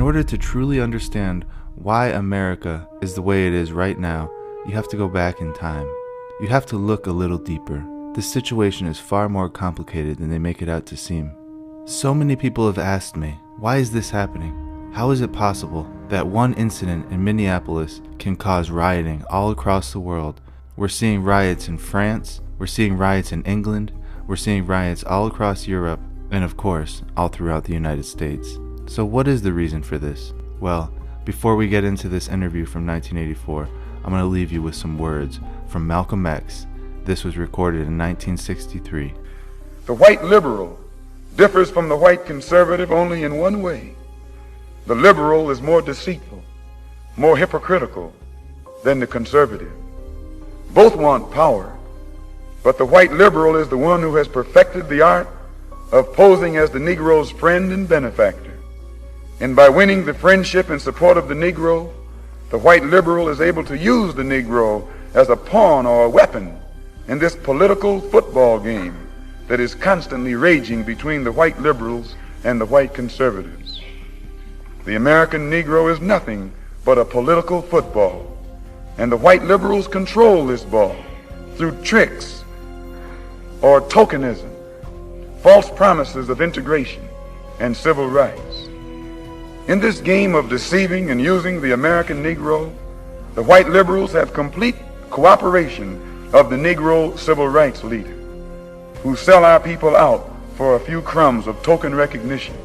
order to truly understand why America is the way it is right now, you have to go back in time. You have to look a little deeper. This situation is far more complicated than they make it out to seem. So many people have asked me, why is this happening? How is it possible that one incident in Minneapolis can cause rioting all across the world? We're seeing riots in France, we're seeing riots in England, we're seeing riots all across Europe, and of course, all throughout the United States. So what is the reason for this? Well, before we get into this interview from 1984, I'm going to leave you with some words from Malcolm X. This was recorded in 1963. The white liberal differs from the white conservative only in one way. The liberal is more deceitful, more hypocritical than the conservative. Both want power, but the white liberal is the one who has perfected the art of posing as the Negro's friend and benefactor. And by winning the friendship and support of the Negro, the white liberal is able to use the Negro as a pawn or a weapon in this political football game that is constantly raging between the white liberals and the white conservatives. The American Negro is nothing but a political football, and the white liberals control this ball through tricks or tokenism, false promises of integration and civil rights. In this game of deceiving and using the American Negro, the white liberals have complete cooperation of the Negro civil rights leader, who sell our people out for a few crumbs of token recognition,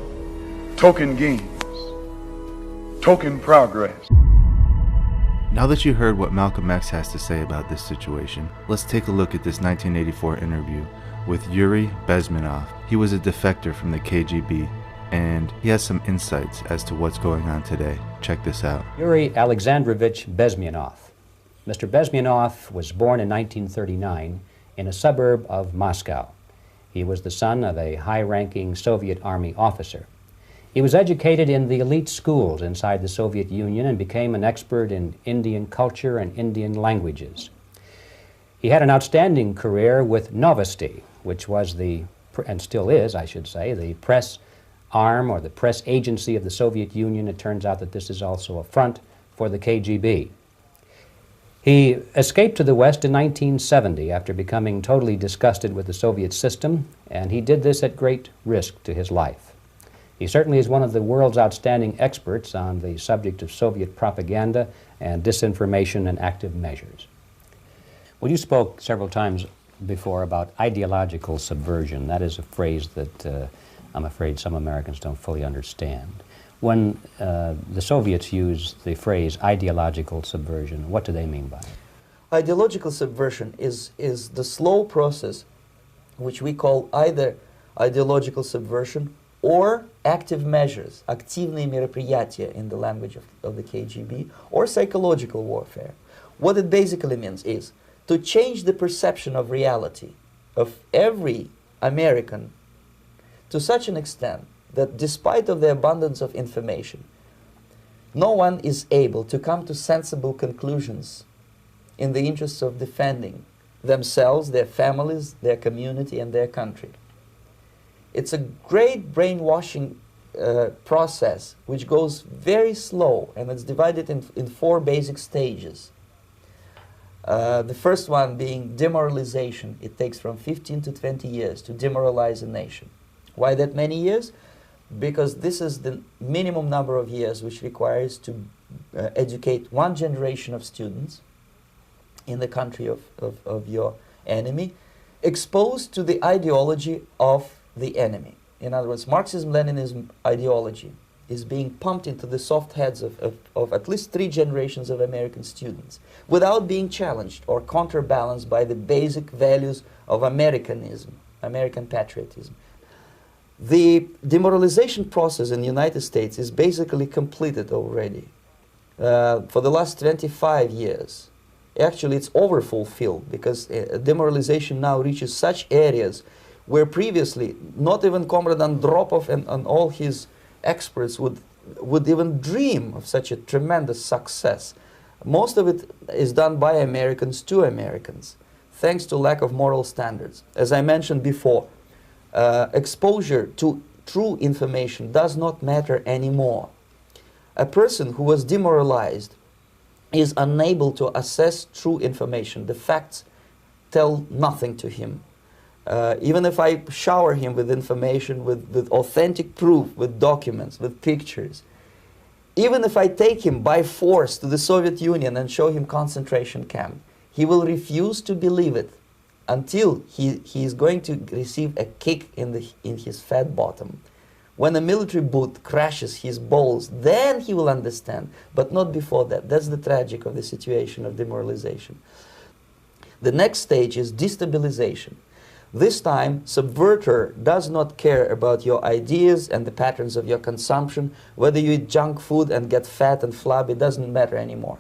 token gains, token progress. Now that you heard what Malcolm X has to say about this situation, let's take a look at this 1984 interview with Yuri Bezmenov. He was a defector from the KGB, and he has some insights as to what's going on today. Check this out. Yuri Alexandrovich Bezmenov. Mr. Bezmenov was born in 1939 in a suburb of Moscow. He was the son of a high-ranking Soviet Army officer. He was educated in the elite schools inside the Soviet Union and became an expert in Indian culture and Indian languages. He had an outstanding career with Novosti, which was and still is, I should say, the press arm or the press agency of the Soviet Union. It turns out that this is also a front for the KGB. He escaped to the West in 1970 after becoming totally disgusted with the Soviet system, and he did this at great risk to his life. He certainly is one of the world's outstanding experts on the subject of Soviet propaganda and disinformation and active measures. Well, you spoke several times before about ideological subversion. That is a phrase that I'm afraid some Americans don't fully understand. When the Soviets use the phrase ideological subversion, what do they mean by it? Ideological subversion is the slow process which we call either ideological subversion or active measures, активные мероприятия in the language of the KGB, or psychological warfare. What it basically means is to change the perception of reality of every American to such an extent that despite of the abundance of information, no one is able to come to sensible conclusions in the interests of defending themselves, their families, their community, and their country. It's a great brainwashing process which goes very slow, and it's divided in four basic stages. The first one being demoralization. It takes from 15 to 20 years to demoralize a nation. Why that many years? Because this is the minimum number of years which requires to educate one generation of students in the country of your enemy, exposed to the ideology of the enemy. In other words, Marxism-Leninism ideology is being pumped into the soft heads of at least 3 generations of American students without being challenged or counterbalanced by the basic values of Americanism, American patriotism. The demoralization process in the United States is basically completed already. For the last 25 years, actually it's overfulfilled, because demoralization now reaches such areas where previously not even Comrade Andropov and all his experts would even dream of such a tremendous success. Most of it is done by Americans to Americans, thanks to lack of moral standards. As I mentioned before, exposure to true information does not matter anymore. A person who was demoralized is unable to assess true information. The facts tell nothing to him. Even if I shower him with information, with authentic proof, with documents, with pictures, even if I take him by force to the Soviet Union and show him concentration camp, he will refuse to believe it until he is going to receive a kick in his fat bottom. When a military boot crashes his balls, then he will understand, but not before that. That's the tragic of the situation of demoralization. The next stage is destabilization. This time, subverter does not care about your ideas and the patterns of your consumption. Whether you eat junk food and get fat and flabby, it doesn't matter anymore.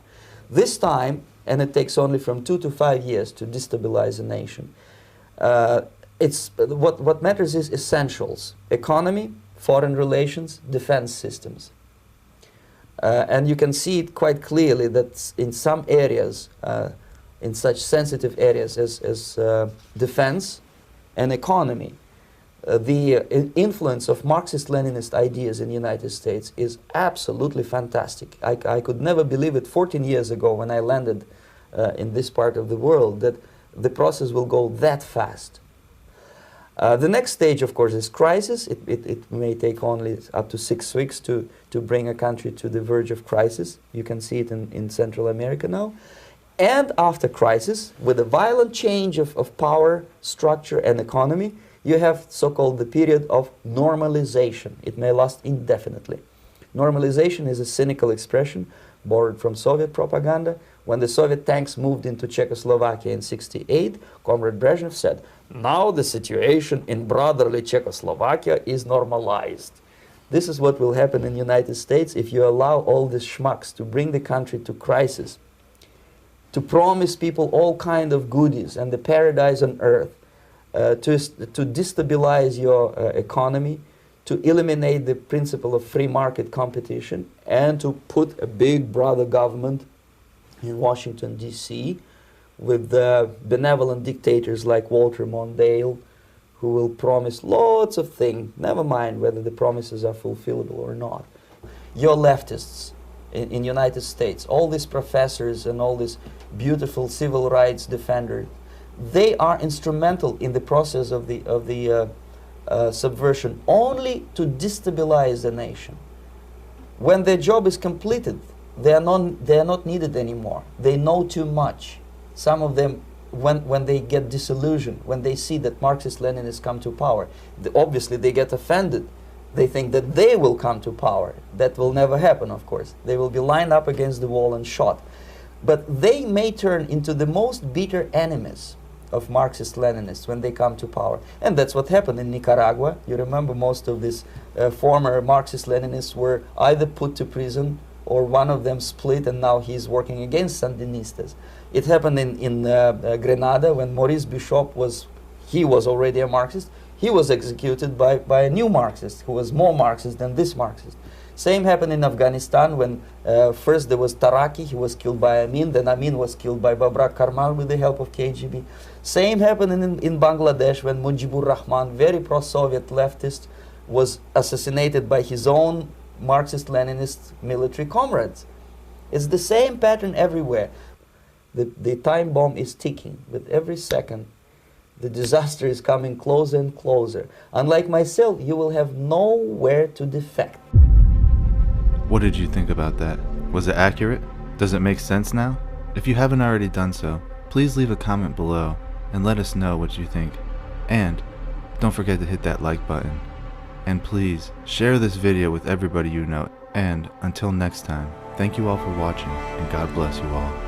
This time, and it takes only from 2 to 5 years to destabilize a nation, what matters is essentials: economy, foreign relations, defense systems. And you can see it quite clearly that in some areas, in such sensitive areas as defense and economy, the influence of Marxist-Leninist ideas in the United States is absolutely fantastic. I could never believe it 14 years ago when I landed in this part of the world that the process will go that fast. The next stage, of course, is crisis. It may take only up to 6 weeks to bring a country to the verge of crisis. You can see it in Central America now. And after crisis, with a violent change of power, structure, and economy, you have so-called the period of normalization. It may last indefinitely. Normalization is a cynical expression borrowed from Soviet propaganda. When the Soviet tanks moved into Czechoslovakia in '68, Comrade Brezhnev said, "Now the situation in brotherly Czechoslovakia is normalized." This is what will happen in the United States if you allow all these schmucks to bring the country to crisis, to promise people all kind of goodies and the paradise on earth, to destabilize your economy, to eliminate the principle of free market competition, and to put a big brother government in Washington, D.C., with benevolent dictators like Walter Mondale, who will promise lots of things, never mind whether the promises are fulfillable or not. Your leftists in the United States, all these professors and all these beautiful civil rights defenders, they are instrumental in the process of the subversion only to destabilize the nation. When their job is completed, they are not needed anymore. They know too much. Some of them, when they get disillusioned, when they see that Marxist-Leninists come to power, obviously they get offended. They think that they will come to power. That will never happen, of course. They will be lined up against the wall and shot. But they may turn into the most bitter enemies of Marxist-Leninists when they come to power. And that's what happened in Nicaragua. You remember most of these former Marxist-Leninists were either put to prison or one of them split, and now he's working against Sandinistas. It happened in Grenada when Maurice Bishop was already a Marxist. He was executed by a new Marxist who was more Marxist than this Marxist. Same happened in Afghanistan when first there was Taraki, he was killed by Amin, then Amin was killed by Babrak Karmal with the help of KGB. Same happened in Bangladesh when Mujibur Rahman, very pro-Soviet leftist, was assassinated by his own Marxist-Leninist military comrades. It's the same pattern everywhere. The time bomb is ticking. With every second, the disaster is coming closer and closer. Unlike myself, you will have nowhere to defect. What did you think about that? Was it accurate? Does it make sense now? If you haven't already done so, please leave a comment below and let us know what you think. And don't forget to hit that like button. And please share this video with everybody you know. And until next time, thank you all for watching, and God bless you all.